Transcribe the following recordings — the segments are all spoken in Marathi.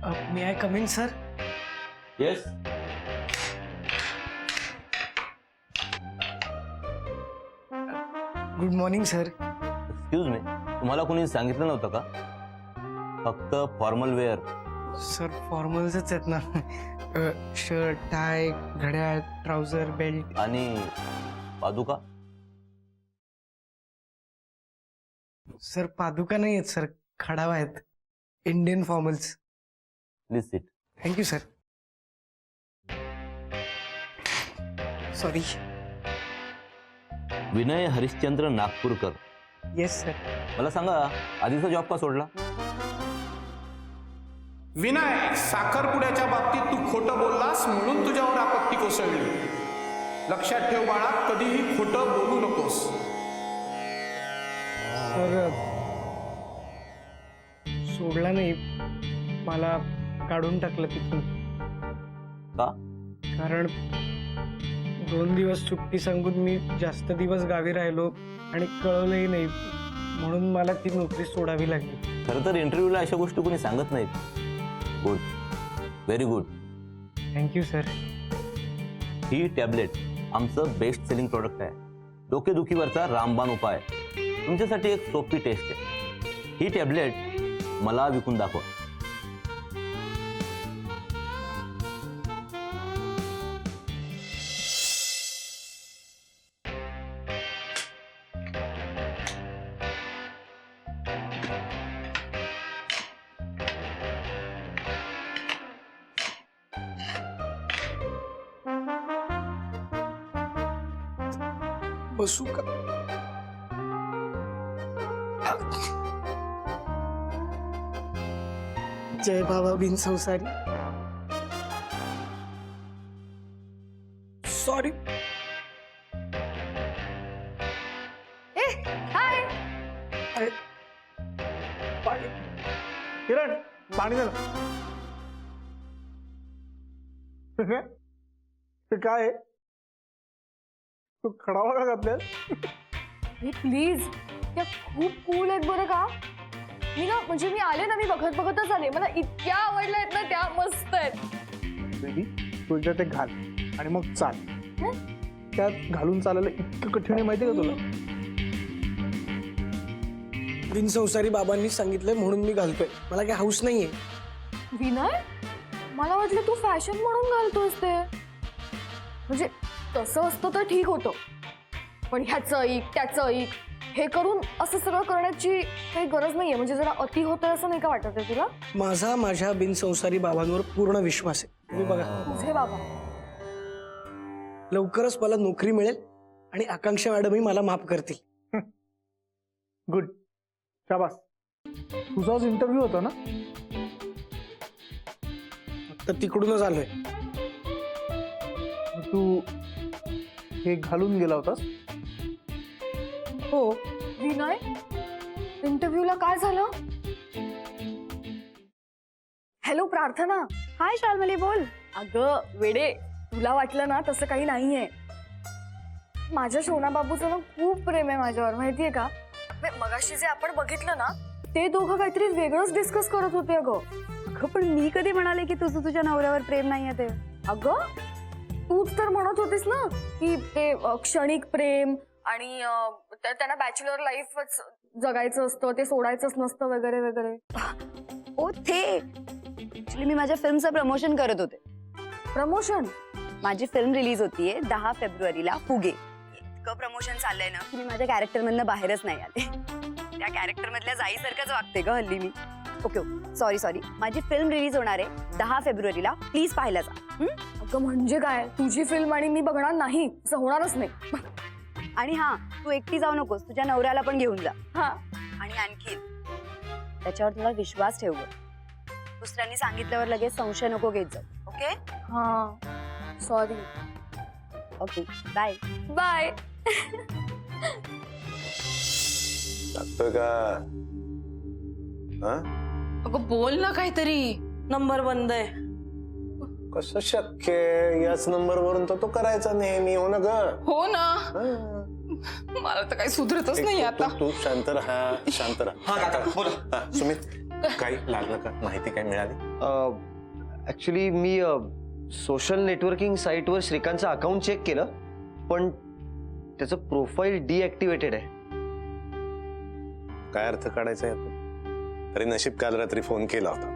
May I come in sir? Yes. Good morning sir. Excuse me, तुम्हाला कोणी सांगितलं नव्हतं का फक्त फॉर्मल वेअर? सर फॉर्मल्सच आहेत ना. शर्ट, टाय, घड्याळ, ट्राउझर, बेल्ट. आणि पादुका? सर पादुका नाही आहेत सर, खडावा आहेत. Indian formals. Please seat. Thank you sir. Sorry. Vinay Harishchandra Nagpurkar. Yes sir. मला सांगा, आधीचा जॉब का सोडला? विनय, साखरपुड्याच्या बाबतीत तू खोटं बोललास म्हणून तुझ्यावर आपत्ती कोसळली. लक्षात ठेव बाळा, कधीही खोटं बोलू नकोस. सर सोडला नाही, मला काढून टाकलं तिथून. का? कारण 2 दिवस सुट्टी सांगून मी जास्त दिवस गावी राहिलो आणि कळवलंही नाही, म्हणून मला ती नोकरी सोडावी लागली. खरं तर इंटरव्ह्यूला अशा गोष्टी कोणी सांगत नाहीत. Good, very good. Thank you sir. ही टॅबलेट आमचं बेस्ट सेलिंग प्रोडक्ट आहे. डोकेदुखीवरचा रामबाण उपाय. तुमच्यासाठी एक सोपी टेस्ट आहे. ही टॅबलेट मला विकून दाखवा. बसू का? जय बाबा बिन संसारी. सॉरी. हाय. पाणी. किरण, पाणी दे ना. ते काय आहे? तू खडावा का घातल्यास? प्लीज, त्या खूप कूल आहेत बरं का. मी ना म्हणजे मी आले ना, मी बघतच आले. मला इतक्या आवडल्या आहेत ना त्या, मस्त आहेत. बेबी, तू एकदा ते घाल आणि मग चाल. त्यात घालून चालायला इतकं कठीण आहे माहिती का तुला? बिन संसारी बाबांनी सांगितलंय म्हणून मी घालतोय. मला काही हाऊस नाहीये. विनय, मला वाटलं तू फॅशन म्हणून घालतोस ते. म्हणजे तसं असतं तर ठीक होतं, पण ह्याचं ऐक त्याचं ऐक हे करून असं सगळं करण्याची काही गरज नाहीये. म्हणजे जरा अति होतं असं नाही का वाटत आहे तुला? माझ्या बिन संसारी बाबांवर पूर्ण विश्वास आहे. तुम्ही बघा, तुझे बाबा लवकरच मला नोकरी मिळेल आणि आकांक्षा मॅडमही मला माफ करतील. गुड, शाबास. तुझाच इंटरव्ह्यू होता ना? तर तिकडूनच आलोय. तू हे घालून गेला होतास? हो. विनय, इंटरव्ह्यूला काय झालं? हॅलो प्रार्थना. हाय शाल्मली, बोल. अगं वेडे, तुला वाटलं ना तसं काही नाहीये. माझ्या शोना बाबूचं ना खूप प्रेम आहे माझ्यावर, माहितीये का. मगाशी जे आपण बघितलं ना, ते दोघं काहीतरी वेगळंच डिस्कस करत होते. अगं अगं पण मी कधी म्हणाले की तुझं तुझ्या नवऱ्यावर प्रेम नाहीये ते? अगं तूच तर म्हणत होतीस ना की ते क्षणिक प्रेम आणि त्यांना बॅचलर लाईफच जगायचं असतं, ते सोडायचंच नसतं वगैरे वगैरे. ओ ते ऍक्च्युली मी माझ्या फिल्मचं प्रमोशन करत होते. प्रमोशन? माझी फिल्म रिलीज होतीये 10 फेब्रुवारीला, फुगे. इतकं प्रमोशन चाललंय ना की मी माझ्या कॅरेक्टर मधनं बाहेरच नाही आले. त्या कॅरेक्टर मधल्या जाईसारखंच वागते ग हल्ली मी. Okay sorry. माझी फिल्म रिलीज होणार आहे 10 फेब्रुवारीला, प्लीज पाहायला जा. अगं म्हणजे काय, तुझी फिल्म आणि मी बघणार नाही असं होणारच नाही. आणि हा, तू एकटी जाऊ नकोस, तुझ्या नवऱ्याला पण घेऊन जा. हा. आणि आणखी त्याच्यावर तुला विश्वास ठेव. दुसऱ्यांनी सांगितल्यावर लगेच संशय नको घेत जा. ओके? हा सॉरी. Okay, bye. बाय. लागतोय का? अगं बोल ना काहीतरी. नंबर बंद आहे. कसं शक्य आहे? याच नंबर वरून तो करायचा नेहमी. हो ना ग? हो ना. मला तर काही सुधरतच नाही आता. तू शांत राहा, शांत राहा. हा काका बोला. सुमित काही लागलं का? माहिती काय मिळाली? ऍक्च्युली मी सोशल नेटवर्किंग साईटवर श्रीकांतचं अकाउंट चेक केलं, पण त्याचं प्रोफाईल डिॲक्टिव्हेटेड आहे. काय अर्थ काढायचा यातून? तरी नशीब काल रात्री फोन केला होता.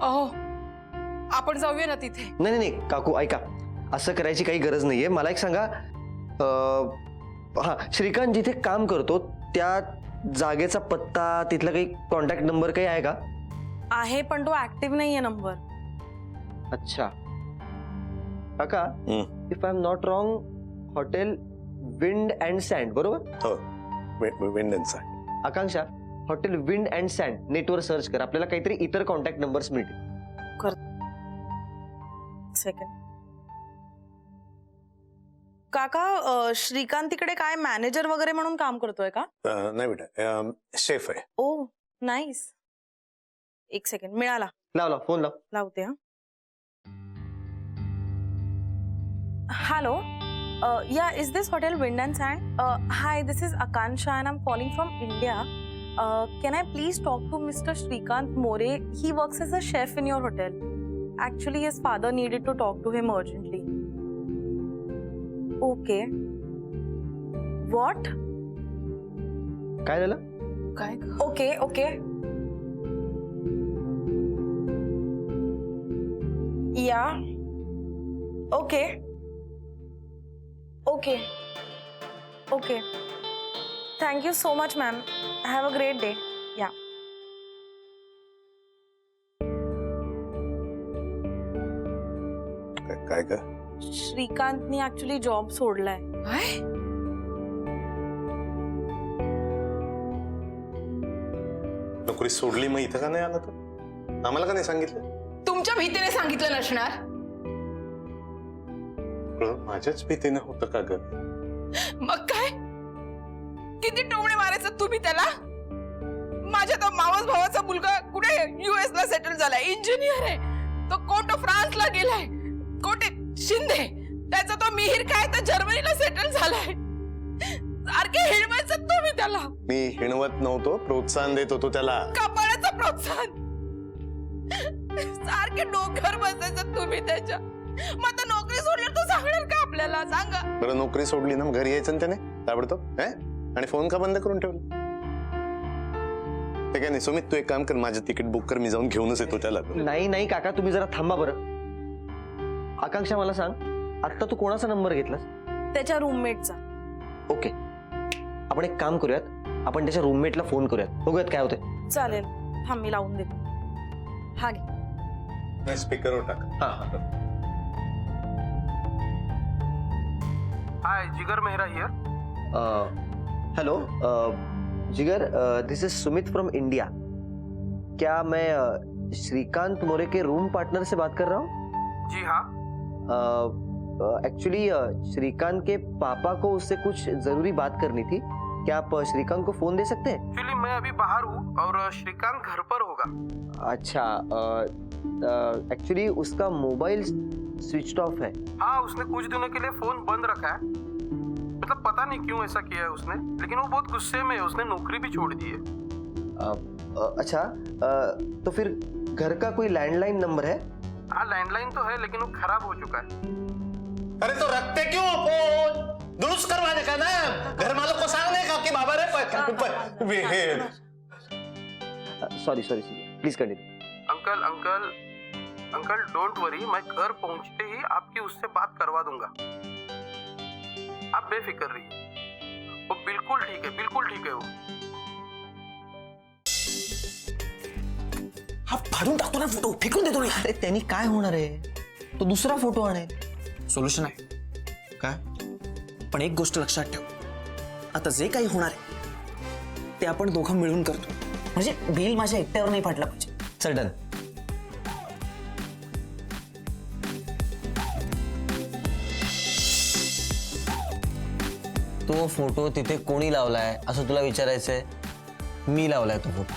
अहो आपण जाऊया ना तिथे. नाही नाही नाही काकू ऐका, असं करायची काही गरज नाहीये. मला एक सांगा, हा श्रीकांत जिथे काम करतो त्या जागेचा पत्ता, तिथला काही कॉन्टॅक्ट नंबर काही आहे का? आहे पण तो ऍक्टिव्ह नाहीये नंबर. अच्छा काका, if I am not wrong, hotel wind and sand बरोबर? हो, wind and sand. Akanksha, hotel wind and sand नेटवर सर्च कर, आपल्याला काहीतरी इतर कॉन्टॅक्ट नंबर्स मिळतील. सेकंड. काका श्रीकांत तिकडे काय मॅनेजर वगैरे म्हणून काम करतोय का? नाही बेटा, शेफ आहे. Oh nice. एक सेकंड. मिळाला. लाव फोन लाव. लावते. हा hello. Yeah is this hotel wind and sand? Hi, this is Akanksha and I am calling from India. Can I please talk to Mr. Shrikant More? He works as a chef in your hotel. Actually, his father needed to talk to him urgently. Okay. What? काय झालं? काय? Okay, okay. Yeah. Okay. Okay. Okay. Thank you so much, ma'am. Have a great day. Yeah. काय का? श्रीकांतनी ऍक्च्युली जॉब सोडलाय. काय? नोकरी सोडली, मग इथं का नाही आला? तर आम्हाला का नाही सांगितलं? तुमच्या भीतीने सांगितलं नसणार. माझ्याच भीतीने होतं का ग? मग काय किती टोमणे मारायचं तुम्ही त्याला? माझ्या तो मावस भावाचा मुलगा कुठे US ला सेटल झालाय, इंजिनियर आहे. तो कोटो फ्रान्सला गेलाय. कोटे शिंदे त्याचा तो मिहीर काय तर जर्मनीला सेटल झालाय. सारखे हिणवायचं तुम्ही त्याला. मी हिणवत नव्हतो, प्रोत्साहन देत होतो त्याला. कपाळाचं प्रोत्साहन. सारखे डोक्यावर बसायचं तुम्ही त्याच्या. मग आता नोकरी सोडल्यावर तो सांगणार का आपल्याला? सांगा बरं. नोकरी सोडली ना, मग घरी यायचं ना त्याने ताबडतोब. आणि फोन का बंद करून ठेवला? ते काय नाही. सुमित, तू एक काम कर, माझं तिकीट बुक कर, मी जाऊन घेऊनच येतो त्याला. नाही नाही काका, तुम्ही जरा थांबा बरं. आकांक्षा मला सांग, आता तू कोणाचा नंबर घेतलास? त्याच्या रूममेटचा. ओके, आपण एक काम करूयात, आपण त्याच्या रूममेटला फोन करूयात, बघूयात काय होतंय. चालेल. थांब मी लावून देते. हा घे. स्पीकरवर टाक. हा. Hi, Jigar Mehra here. Hello Jigar, this is Sumit from India. क्या मैं श्रीकांत मोरे के रूम पार्टनर से बात कर रहा हूँ? जी हाँ. एक्चुअली श्रीकांत के पापा को उससे कुछ जरूरी बात करनी थी. क्या आप श्रीकांत को फोन दे सकते हैं? एक्चुअली मैं अभी बाहर हूँ और श्रीकांत घर पर होगा. अच्छा, एक्चुअली उसका मोबाइल स्विच ऑफ है. हाँ, उसने कुछ दिनों के लिए फोन बंद रखा है. मतलब पता नहीं क्यों ऐसा किया है उसने, लेकिन वो बहुत गुस्से में है. उसने नौकरी भी छोड़ दी है. अच्छा, तो फिर घर का कोई लैंडलाइन नंबर है? हाँ, लैंडलाइन तो है, लेकिन वो खराब हो चुका है. अरे तो रखते क्यों फोन? दुरुस्त करवाने का ना. घर मालक को सांगने का कि बाबा रे sorry sorry, please continue. Uncle uncle uncle, don't worry, मैं घर पहुंचते ही आपकी उससे बात करवा दूंगा. आप बेफिक्र रहिए, वो बिल्कुल ठीक है, बिल्कुल ठीक है. वो हा फाडून टाकतो ना फोटो, फेकून देतो ना. अरे त्यांनी काय होणार आहे? तो दुसरा फोटो आणेल. सोल्युशन आहे काय? पण एक गोष्ट लक्षात ठेव, आता जे काही होणार आहे ते आपण दोघं मिळून करतो. म्हणजे बिल माझ्या एकट्यावर नाही फाटला पाहिजे. चल डन. तो फोटो तिथे कोणी लावलाय असं तुला विचारायचंय? मी लावलाय तो फोटो.